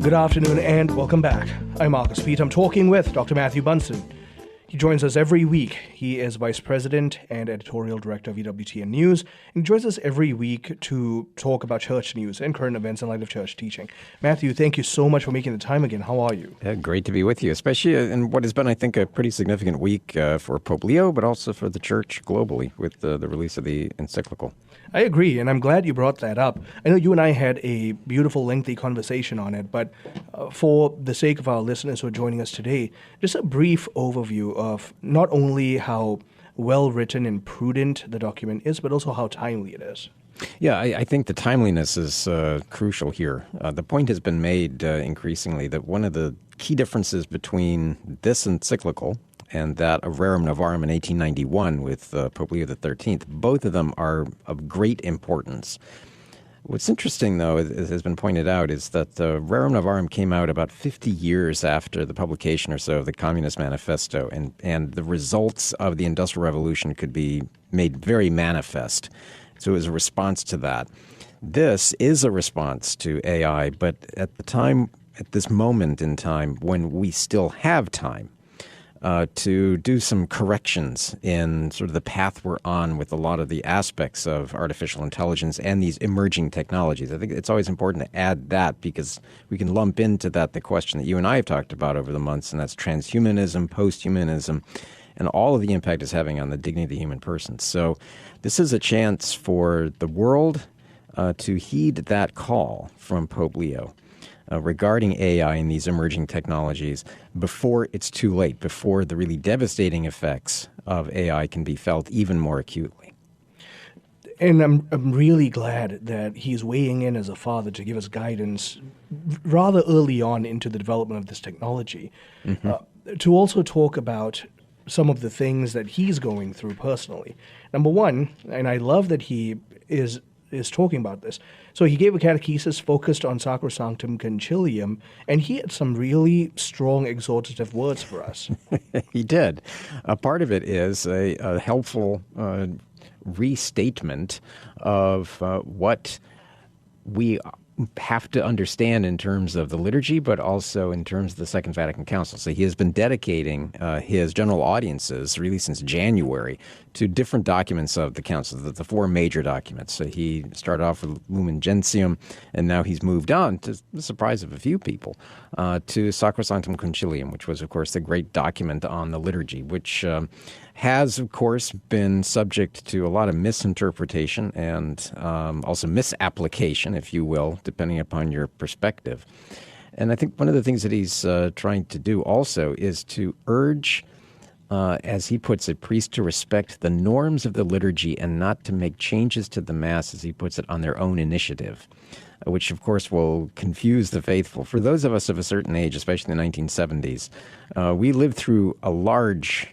Good afternoon and welcome back. I'm Marcus Pete. I'm talking with Dr. Matthew Bunson. He joins us every week. He is Vice President and Editorial Director of EWTN News, and joins us every week to talk about church news and current events in light of church teaching. Matthew, thank you so much for making the time again. How are you? Great to be with you, especially in what has been, I think, a pretty significant week for Pope Leo, but also for the church globally with the release of the encyclical. I agree, and I'm glad you brought that up. I know you and I had a beautiful, lengthy conversation on it, but for the sake of our listeners who are joining us today, just a brief overview of not only how well-written and prudent the document is, but also how timely it is. Yeah, I think the timeliness is crucial here. The point has been made increasingly that one of the key differences between this encyclical and that of Rerum Novarum in 1891 with Pope Leo XIII, both of them are of great importance. What's interesting, though, as has been pointed out, is that the Rerum Novarum came out about 50 years after the publication or so of the Communist Manifesto, and the results of the Industrial Revolution could be made very manifest. So it was a response to that. This is a response to AI, but at this moment in time, when we still have time, to do some corrections in sort of the path we're on with a lot of the aspects of artificial intelligence and these emerging technologies. I think it's always important to add that because we can lump into that the question that you and I have talked about over the months, and that's transhumanism, posthumanism, and all of the impact it's having on the dignity of the human person. So this is a chance for the world to heed that call from Pope Leo regarding AI and these emerging technologies before it's too late, before the really devastating effects of AI can be felt even more acutely. And I'm really glad that he's weighing in as a father to give us guidance rather early on into the development of this technology, to also talk about some of the things that he's going through personally. Number one, and I love that he is talking about this. So he gave a catechesis focused on Sacrosanctum Concilium, and he had some really strong exhortative words for us. He did. A part of it is a helpful restatement of what we have to understand in terms of the liturgy, but also in terms of the Second Vatican Council. So he has been dedicating his general audiences, really since January, to different documents of the Council, the four major documents. So he started off with Lumen Gentium, and now he's moved on, to the surprise of a few people, to Sacrosanctum Concilium, which was, of course, the great document on the liturgy, which has, of course, been subject to a lot of misinterpretation and also misapplication, if you will, depending upon your perspective. And I think one of the things that he's trying to do also is to urge, as he puts it, priests to respect the norms of the liturgy and not to make changes to the Mass, as he puts it, on their own initiative, which, of course, will confuse the faithful. For those of us of a certain age, especially in the 1970s, we lived through a large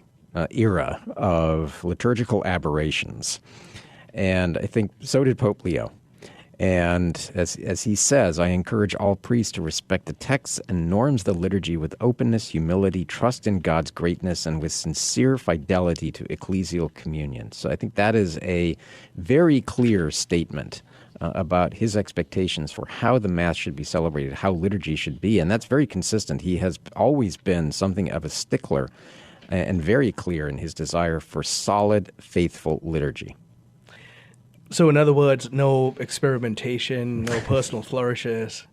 era of liturgical aberrations. And I think so did Pope Leo. And as he says, I encourage all priests to respect the texts and norms of the liturgy with openness, humility, trust in God's greatness, and with sincere fidelity to ecclesial communion. So I think that is a very clear statement about his expectations for how the Mass should be celebrated, how liturgy should be. And that's very consistent. He has always been something of a stickler and very clear in his desire for solid, faithful liturgy. So in other words, no experimentation, no personal flourishes.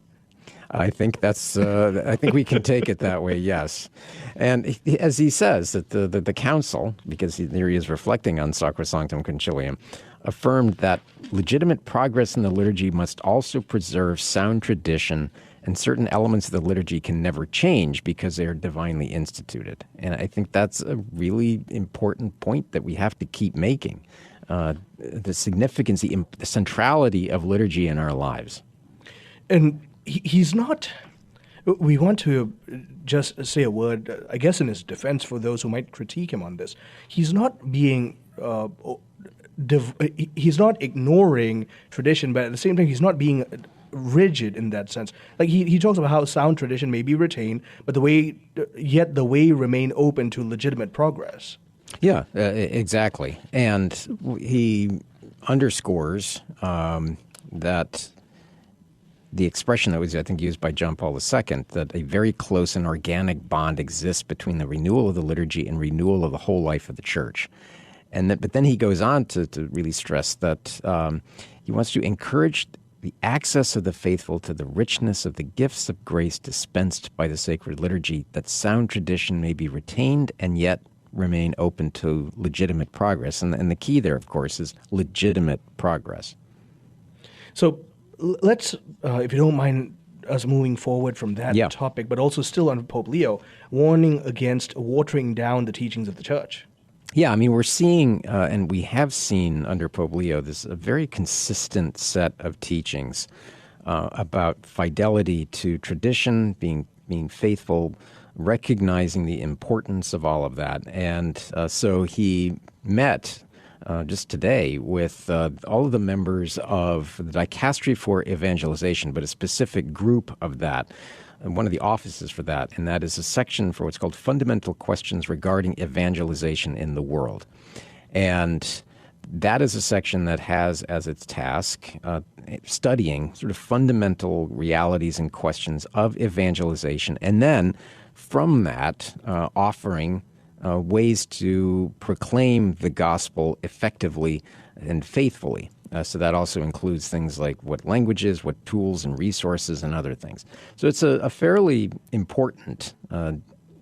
I think that's. I think we can take it that way. Yes, and as he says that the council, because there he is reflecting on Sacrosanctum Concilium, affirmed that legitimate progress in the liturgy must also preserve sound tradition, and certain elements of the liturgy can never change because they are divinely instituted. And I think that's a really important point that we have to keep making. The significance, the centrality of liturgy in our lives. And he's not, we want to just say a word, I guess in his defense for those who might critique him on this. He's not being, he's not ignoring tradition, but at the same time, he's not being rigid in that sense. Like he talks about how sound tradition may be retained, but the way remain open to legitimate progress. Yeah, exactly. And he underscores that the expression that was, I think, used by John Paul II, that a very close and organic bond exists between the renewal of the liturgy and renewal of the whole life of the Church. But then he goes on to really stress that he wants to encourage the access of the faithful to the richness of the gifts of grace dispensed by the sacred liturgy, that sound tradition may be retained and yet remain open to legitimate progress. And the key there, of course, is legitimate progress. So let's, if you don't mind us moving forward from that topic, but also still on Pope Leo, warning against watering down the teachings of the Church. Yeah, I mean, we're seeing, and we have seen under Pope Leo, this a very consistent set of teachings about fidelity to tradition, being faithful, recognizing the importance of all of that. And so he met just today with all of the members of the Dicastery for Evangelization, but a specific group of that, and one of the offices for that, and that is a section for what's called Fundamental Questions Regarding Evangelization in the World. And that is a section that has as its task studying sort of fundamental realities and questions of evangelization, and then from that offering ways to proclaim the gospel effectively and faithfully. So that also includes things like what languages, what tools and resources, and other things. So it's a fairly important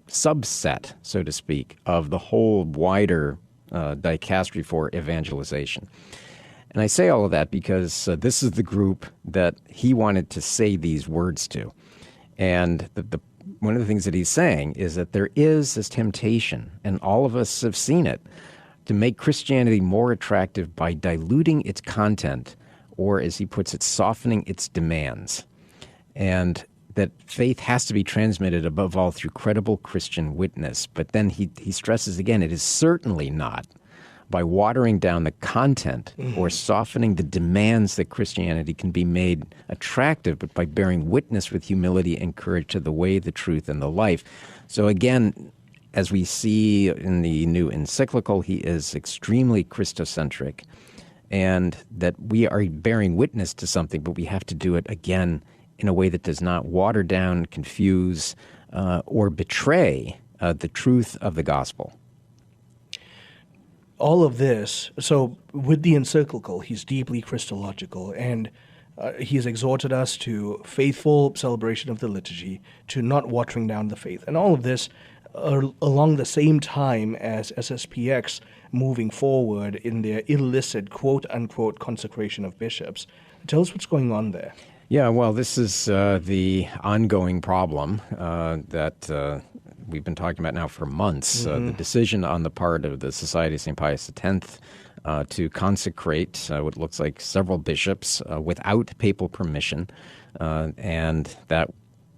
subset, so to speak, of the whole wider dicastery for evangelization. And I say all of that because this is the group that he wanted to say these words to. And one of the things that he's saying is that there is this temptation, and all of us have seen it, to make Christianity more attractive by diluting its content, or, as he puts it, softening its demands. And that faith has to be transmitted above all through credible Christian witness. But then he stresses again, it is certainly not by watering down the content or softening the demands that Christianity can be made attractive, but by bearing witness with humility and courage to the way, the truth, and the life. So again, as we see in the new encyclical, he is extremely Christocentric, and that we are bearing witness to something, but we have to do it, again, in a way that does not water down, confuse, or betray the truth of the gospel. All of this, so with the encyclical, he's deeply Christological, and he has exhorted us to faithful celebration of the liturgy, to not watering down the faith. And all of this along the same time as SSPX moving forward in their illicit, quote-unquote, consecration of bishops. Tell us what's going on there. Yeah, well, this is the ongoing problem that we've been talking about now for months. The decision on the part of the Society of St. Pius X to consecrate what looks like several bishops without papal permission, and that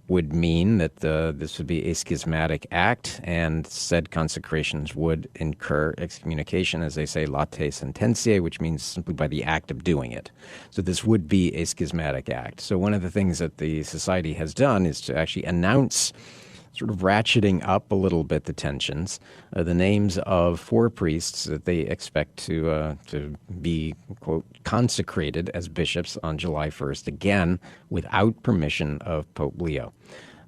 would mean that this would be a schismatic act, and said consecrations would incur excommunication, as they say, late sententiae, which means simply by the act of doing it. So this would be a schismatic act. So one of the things that the Society has done is to actually announce, sort of ratcheting up a little bit the tensions, the names of 4 priests that they expect to be, quote, consecrated as bishops on July 1st, again, without permission of Pope Leo.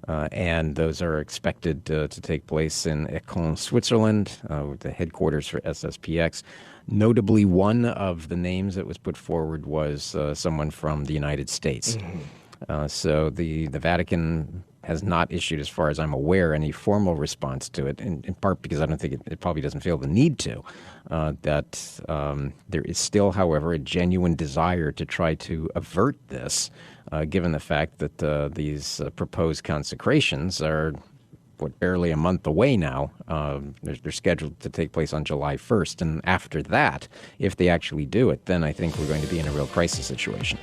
And those are expected to take place in Econ, Switzerland, with the headquarters for SSPX. Notably, one of the names that was put forward was someone from the United States. So the Vatican has not issued, as far as I'm aware, any formal response to it, in part because I don't think it probably doesn't feel the need to. There is still, however, a genuine desire to try to avert this, given the fact that these proposed consecrations are barely a month away now. They're scheduled to take place on July 1st. And after that, if they actually do it, then I think we're going to be in a real crisis situation.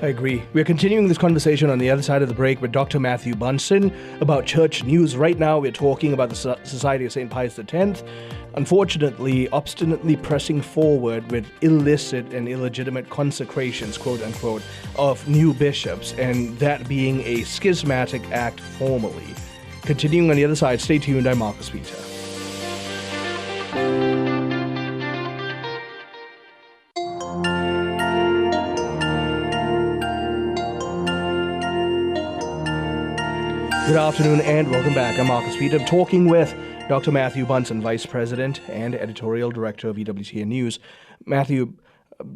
I agree. We're continuing this conversation on the other side of the break with Dr. Matthew Bunson about church news. Right now, we're talking about the Society of St. Pius X, unfortunately, obstinately pressing forward with illicit and illegitimate consecrations, quote-unquote, of new bishops, and that being a schismatic act formally. Continuing on the other side, stay tuned. I'm Marcus Peter. Good afternoon and welcome back. I'm Marcus Peter, talking with Dr. Matthew Bunson, Vice President and Editorial Director of EWTN News. Matthew,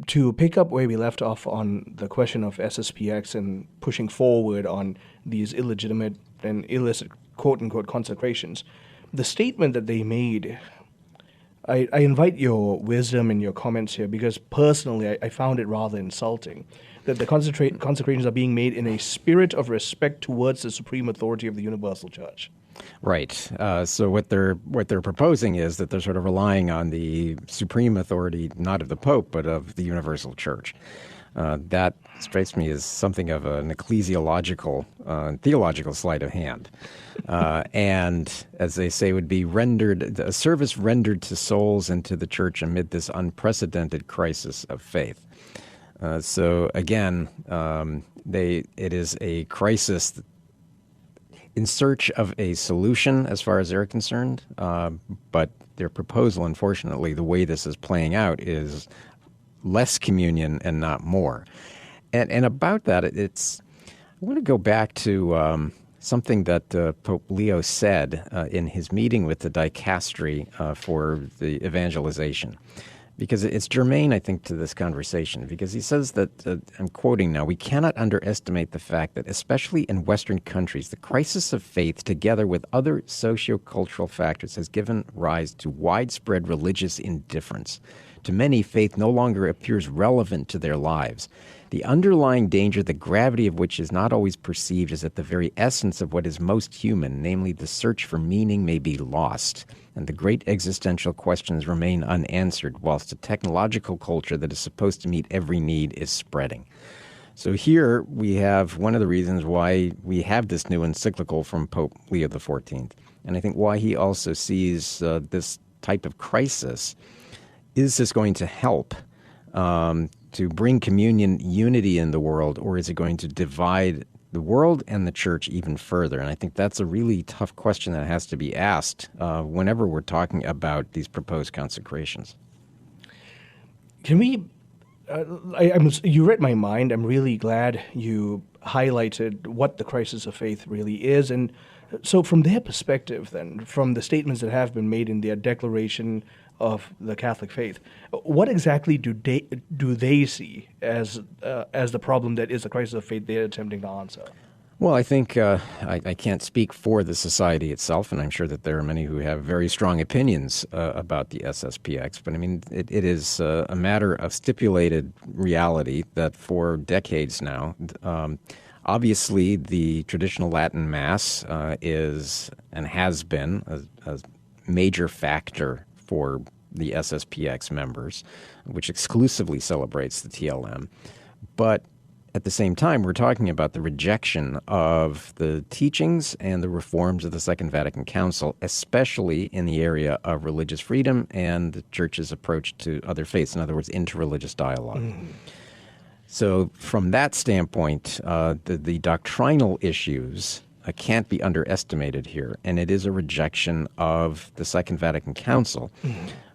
to pick up where we left off on the question of SSPX and pushing forward on these illegitimate and illicit quote-unquote consecrations, the statement that they made, I invite your wisdom and your comments here, because personally I found it rather insulting that the consecrations are being made in a spirit of respect towards the supreme authority of the universal church. Right. So what they're proposing is that they're sort of relying on the supreme authority, not of the Pope, but of the universal church. That strikes me as something of an ecclesiological, theological sleight of hand. And as they say, would be a service rendered to souls and to the church amid this unprecedented crisis of faith. So again, it is a crisis in search of a solution as far as they're concerned, but their proposal, unfortunately, the way this is playing out is less communion and not more. And about that, I want to go back to something that Pope Leo said in his meeting with the dicastery for the evangelization, because it's germane, I think, to this conversation, because he says that, I'm quoting now, "We cannot underestimate the fact that, especially in Western countries, the crisis of faith, together with other socio-cultural factors, has given rise to widespread religious indifference. To many, faith no longer appears relevant to their lives. The underlying danger, the gravity of which is not always perceived, is that the very essence of what is most human, namely the search for meaning, may be lost, and the great existential questions remain unanswered, whilst a technological culture that is supposed to meet every need is spreading." So here we have one of the reasons why we have this new encyclical from Pope Leo XIV, and I think why he also sees this type of crisis. Is this going to help to bring communion unity in the world, or is it going to divide the world and the church even further? And I think that's a really tough question that has to be asked whenever we're talking about these proposed consecrations. Can we, you read my mind. I'm really glad you highlighted what the crisis of faith really is. And so from their perspective then, from the statements that have been made in their declaration of the Catholic faith, what exactly do they see as the problem that is the crisis of faith they're attempting to answer? Well, I think I can't speak for the society itself, and I'm sure that there are many who have very strong opinions about the SSPX. But I mean, it is a matter of stipulated reality that for decades now, obviously the traditional Latin Mass is and has been a major factor for the SSPX members, which exclusively celebrates the TLM. But at the same time, we're talking about the rejection of the teachings and the reforms of the Second Vatican Council, especially in the area of religious freedom and the Church's approach to other faiths, in other words, interreligious dialogue. Mm-hmm. So from that standpoint, the doctrinal issues can't be underestimated here, and it is a rejection of the Second Vatican Council,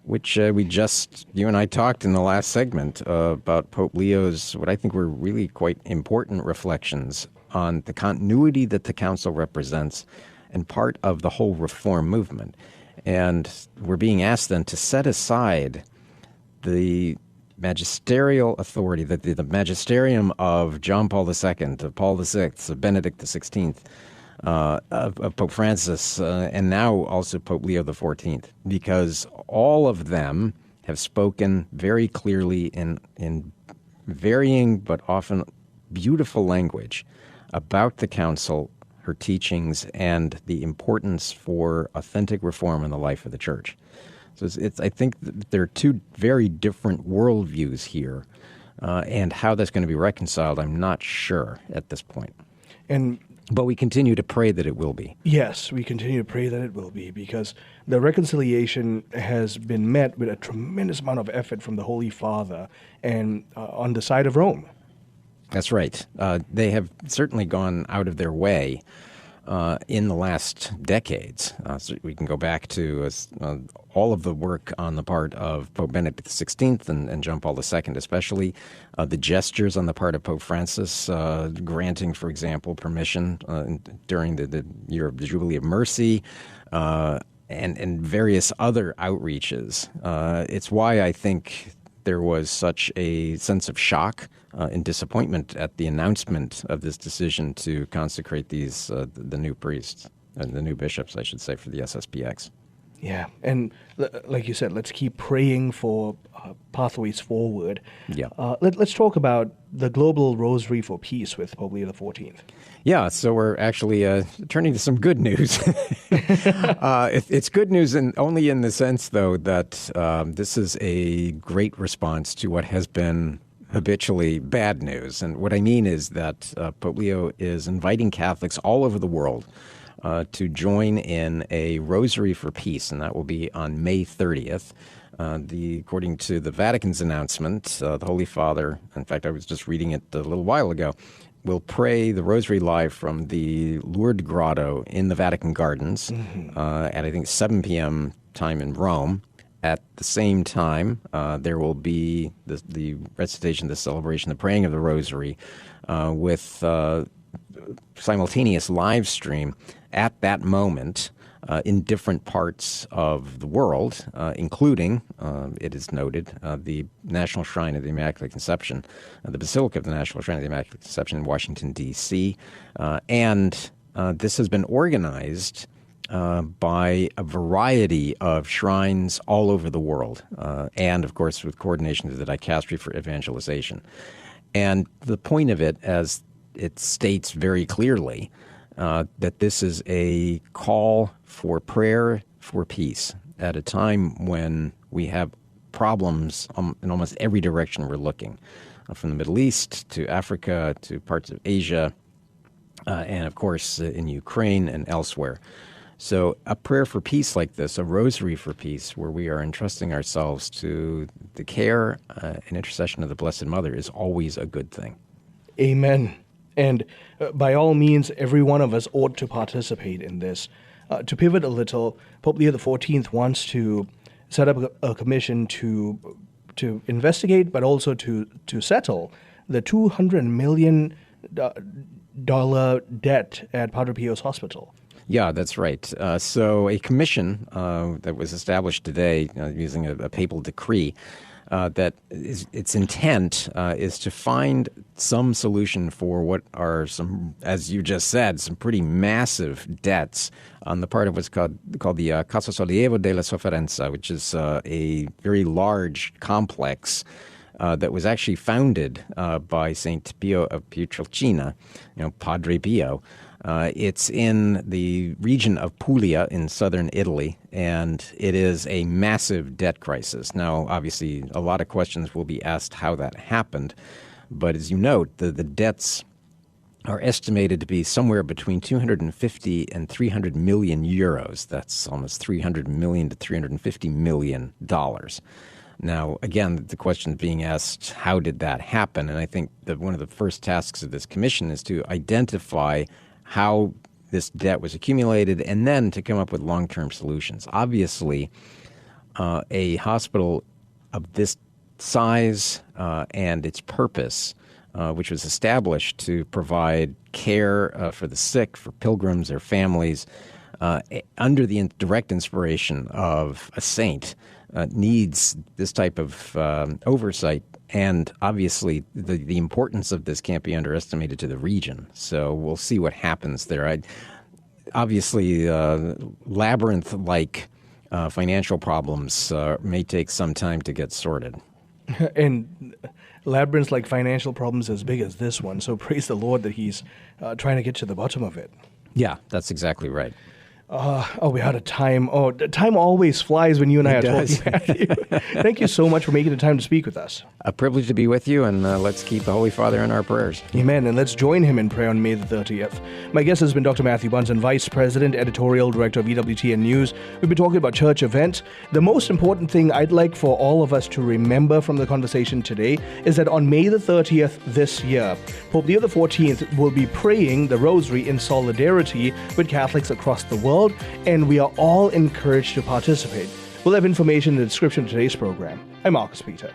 which you and I talked in the last segment about Pope Leo's, what I think were really quite important reflections on the continuity that the Council represents and part of the whole reform movement. And we're being asked then to set aside the magisterial authority, the magisterium of John Paul II, of Paul VI, of Benedict XVI, of Pope Francis, and now also Pope Leo XIV, because all of them have spoken very clearly in varying but often beautiful language about the Council, her teachings, and the importance for authentic reform in the life of the Church. So I think there are two very different worldviews here, and how that's going to be reconciled, I'm not sure at this point. But we continue to pray that it will be. Yes, we continue to pray that it will be, because the reconciliation has been met with a tremendous amount of effort from the Holy Father and on the side of Rome. That's right. They have certainly gone out of their way in the last decades. So we can go back to all of the work on the part of Pope Benedict XVI and John Paul II especially, the gestures on the part of Pope Francis, granting, for example, permission during the year of the Jubilee of Mercy, and various other outreaches. It's why I think there was such a sense of shock and disappointment at the announcement of this decision to consecrate these the new priests and the new bishops, I should say, for the SSPX. Yeah, and like you said, let's keep praying for pathways forward. Yeah. Let's talk about the Global Rosary for Peace with Pope Leo XIV. Yeah, so we're actually turning to some good news. It's good news only in the sense, though, that this is a great response to what has been habitually bad news. And what I mean is that Pope Leo is inviting Catholics all over the world to join in a Rosary for Peace, and that will be on May 30th. According to the Vatican's announcement, the Holy Father, in fact, I was just reading it a little while ago, will pray the Rosary live from the Lourdes Grotto in the Vatican Gardens at, I think, 7 p.m. time in Rome. At the same time, there will be the recitation, the celebration, the praying of the Rosary with simultaneous live stream at that moment in different parts of the world, including, it is noted, the National Shrine of the Immaculate Conception, the Basilica of the National Shrine of the Immaculate Conception in Washington, D.C. And this has been organized by a variety of shrines all over the world, and, of course, with coordination with the Dicastery for Evangelization. And the point of it, as it states very clearly, that this is a call for prayer for peace at a time when we have problems in almost every direction we're looking, from the Middle East to Africa to parts of Asia, and, of course, in Ukraine and elsewhere. So a prayer for peace like this, a rosary for peace, where we are entrusting ourselves to the care and intercession of the Blessed Mother, is always a good thing. Amen. And by all means, every one of us ought to participate in this. To pivot a little, Pope Leo XIV wants to set up a commission to investigate, but also to settle the $200 million debt at Padre Pio's hospital. Yeah, that's right. So a commission that was established today using a papal decree that its intent is to find some solution for what are some, as you just said, some pretty massive debts on the part of what's called the Casa Sollievo della Sofferenza, which is a very large complex that was actually founded by Saint Pio of Pietrelcina, Padre Pio. It's in the region of Puglia in southern Italy, and it is a massive debt crisis. Now, obviously, a lot of questions will be asked how that happened, but as you note, the debts are estimated to be somewhere between 250 and 300 million euros. That's almost 300 million to 350 million dollars. Now, again, the question being asked, how did that happen? And I think that one of the first tasks of this commission is to identify how this debt was accumulated and then to come up with long-term solutions. Obviously, a hospital of this size and its purpose, which was established to provide care for the sick, for pilgrims, their families, under the direct inspiration of a saint, needs this type of oversight. And obviously, the importance of this can't be underestimated to the region. So we'll see what happens there. Obviously, labyrinth-like financial problems may take some time to get sorted. And labyrinths-like financial problems as big as this one. So praise the Lord that he's trying to get to the bottom of it. Yeah, that's exactly right. We're out of time. Time always flies when you and I are talking, Matthew. Thank you so much for making the time to speak with us. A privilege to be with you, and let's keep the Holy Father in our prayers. Amen, and let's join him in prayer on May the 30th. My guest has been Dr. Matthew Bunson, Vice President, Editorial Director of EWTN News. We've been talking about church events. The most important thing I'd like for all of us to remember from the conversation today is that on May the 30th this year, Pope Leo XIV will be praying the Rosary in solidarity with Catholics across the world, and we are all encouraged to participate. We'll have information in the description of today's program. I'm Marcus Peter.